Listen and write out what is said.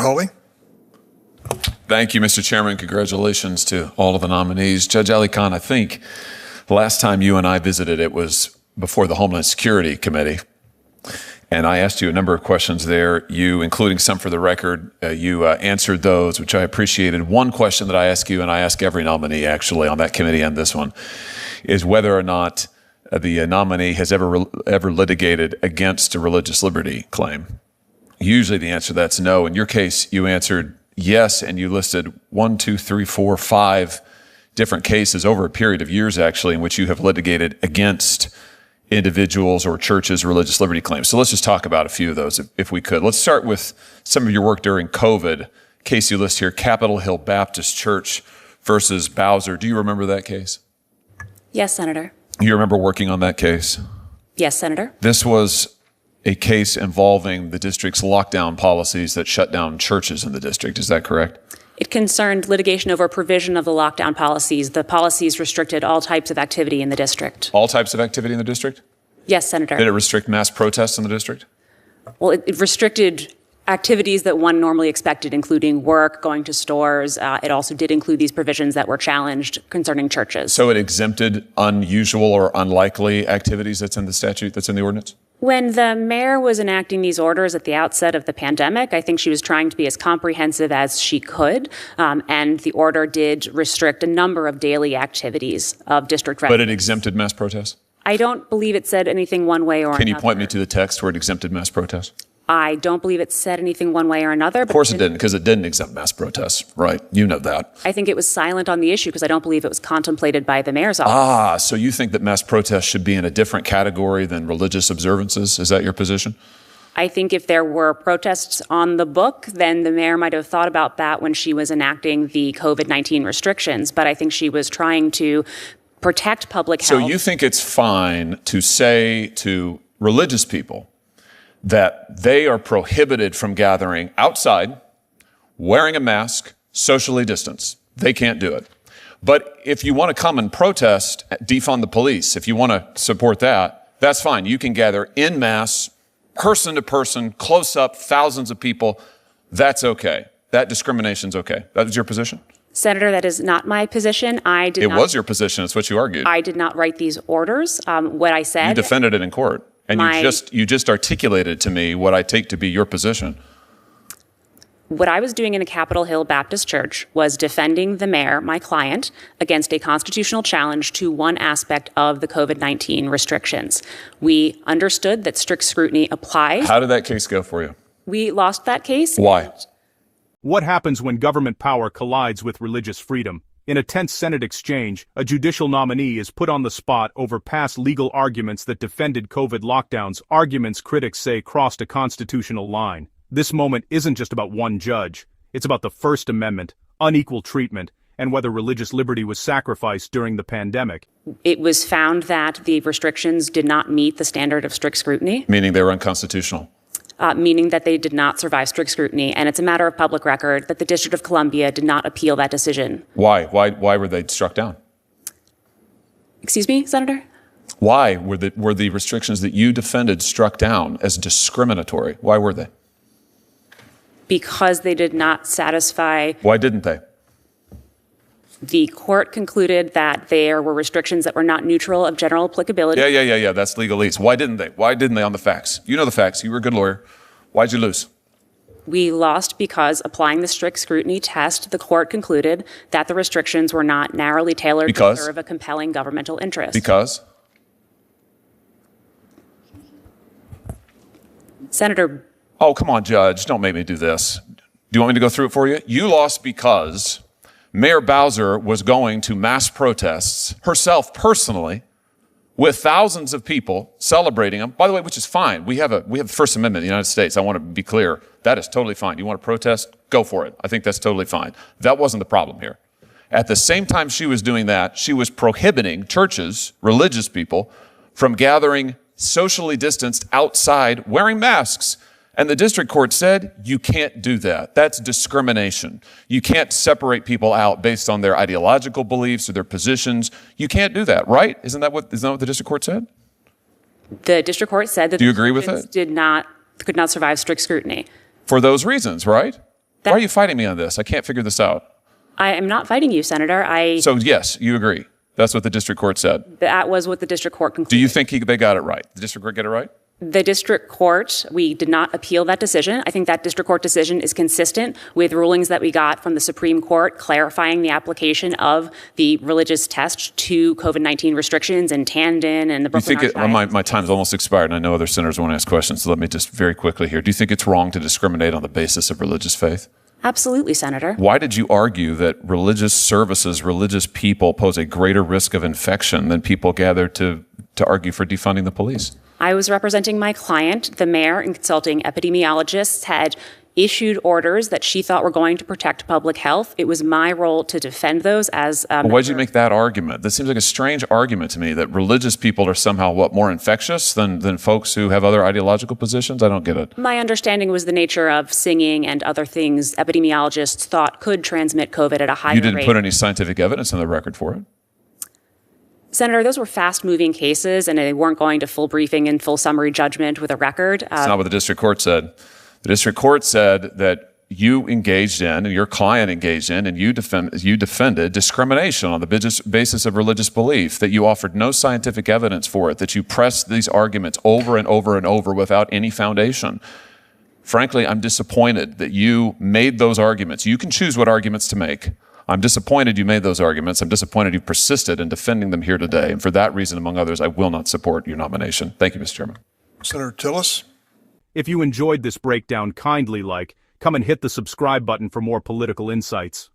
Hawley. Thank you, Mr. Chairman. Congratulations to all of the nominees. Judge Ali Khan, I think the last time you and I visited, it was before the Homeland Security Committee. And I asked you a number of questions there, you, including some for the record, you answered those, which I appreciated. One question that I ask you, and I ask every nominee actually on that committee and this one, is whether or not the nominee has ever litigated against a religious liberty claim. Usually the answer to that's no. In your case, you answered yes, and you listed 5 different cases over a period of years, actually, in which you have litigated against individuals or churches' religious liberty claims. So let's just talk about a few of those, if we could. Let's start with some of your work during COVID. Case you list here, Capitol Hill Baptist Church versus Bowser. Do you remember that case? Yes, Senator. You remember working on that case? Yes, Senator. This was a case involving the district's lockdown policies that shut down churches in the district. Is that correct? It concerned litigation over provision of the lockdown policies. The policies restricted all types of activity in the district. All types of activity in the district? Yes, Senator. Did it restrict mass protests in the district? Well, it restricted activities that one normally expected, including work, going to stores. It also did include these provisions that were challenged concerning churches. So it exempted unusual or unlikely activities that's in the statute, that's in the ordinance? When the mayor was enacting these orders at the outset of the pandemic, I think she was trying to be as comprehensive as she could, and the order did restrict a number of daily activities of district residents. But it exempted mass protests? I don't believe it said anything one way or another. Can you point me to the text where it exempted mass protests? I don't believe it said anything one way or another. Of course it didn't, because it didn't exempt mass protests, right? You know that. I think it was silent on the issue because I don't believe it was contemplated by the mayor's office. So you think that mass protests should be in a different category than religious observances? Is that your position? I think if there were protests on the book, then the mayor might have thought about that when she was enacting the COVID-19 restrictions. But I think she was trying to protect public health. So you think it's fine to say to religious people that they are prohibited from gathering outside, wearing a mask, socially distanced. They can't do it. But if you want to come and protest, defund the police, if you want to support that, that's fine. You can gather en masse, person to person, close up, thousands of people. That's okay. That discrimination's okay. That is your position? Senator, that is not my position. It was your position. It's what you argued. I did not write these orders. What I said. You defended it in court. And you just articulated to me what I take to be your position. What I was doing in a Capitol Hill Baptist Church was defending the mayor, my client, against a constitutional challenge to one aspect of the COVID-19 restrictions. We understood that strict scrutiny applies. How did that case go for you? We lost that case. Why? What happens when government power collides with religious freedom? In a tense Senate exchange, a judicial nominee is put on the spot over past legal arguments that defended COVID lockdowns, arguments critics say crossed a constitutional line. This moment isn't just about one judge. It's about the First Amendment, unequal treatment, and whether religious liberty was sacrificed during the pandemic. It was found that the restrictions did not meet the standard of strict scrutiny. Meaning they were unconstitutional. Meaning that they did not survive strict scrutiny. And it's a matter of public record that the District of Columbia did not appeal that decision. Why? Why were they struck down? Excuse me, Senator? Why were the restrictions that you defended struck down as discriminatory? Why were they? Because they did not satisfy. Why didn't they? The court concluded that there were restrictions that were not neutral of general applicability. Yeah. That's legalese. Why didn't they? Why didn't they on the facts? You know the facts. You were a good lawyer. Why'd you lose? We lost because applying the strict scrutiny test, the court concluded that the restrictions were not narrowly tailored to serve a compelling governmental interest. Because? Senator. Oh, come on, Judge. Don't make me do this. Do you want me to go through it for you? You lost because Mayor Bowser was going to mass protests herself personally with thousands of people celebrating them. By the way, which is fine. We have the First Amendment in the United States. I want to be clear. That is totally fine. You want to protest? Go for it. I think that's totally fine. That wasn't the problem here. At the same time she was doing that, she was prohibiting churches, religious people, from gathering socially distanced outside wearing masks. And the district court said, you can't do that. That's discrimination. You can't separate people out based on their ideological beliefs or their positions. You can't do that, right? Isn't that what the district court said? The district court said that do you agree with it? Could not survive strict scrutiny. For those reasons, right? Why are you fighting me on this? I can't figure this out. I am not fighting you, Senator. So yes, you agree. That's what the district court said. That was what the district court concluded. Do you think they got it right? The district court get it right? The district court, we did not appeal that decision. I think that district court decision is consistent with rulings that we got from the Supreme Court clarifying the application of the religious test to COVID-19 restrictions in Tandon and the Brooklyn Archdiocese. My time's almost expired, and I know other senators want to ask questions, so let me just very quickly here. Do you think it's wrong to discriminate on the basis of religious faith? Absolutely, Senator. Why did you argue that religious services, religious people pose a greater risk of infection than people gathered to argue for defunding the police? I was representing my client. The mayor and consulting epidemiologists had issued orders that she thought were going to protect public health. It was my role to defend those as a Why did you make that argument? That seems like a strange argument to me, that religious people are somehow, more infectious than folks who have other ideological positions? I don't get it. My understanding was the nature of singing and other things epidemiologists thought could transmit COVID at a higher rate. You didn't put any scientific evidence on the record for it? Senator, those were fast-moving cases, and they weren't going to full briefing and full summary judgment with a record. That's not what the district court said. The district court said that you engaged in, and your client engaged in, and you defended discrimination on the basis of religious belief, that you offered no scientific evidence for it, that you pressed these arguments over and over and over without any foundation. Frankly, I'm disappointed that you made those arguments. You can choose what arguments to make. I'm disappointed you made those arguments. I'm disappointed you persisted in defending them here today. And for that reason, among others, I will not support your nomination. Thank you, Mr. Chairman. Senator Tillis. If you enjoyed this breakdown, kindly come and hit the subscribe button for more political insights.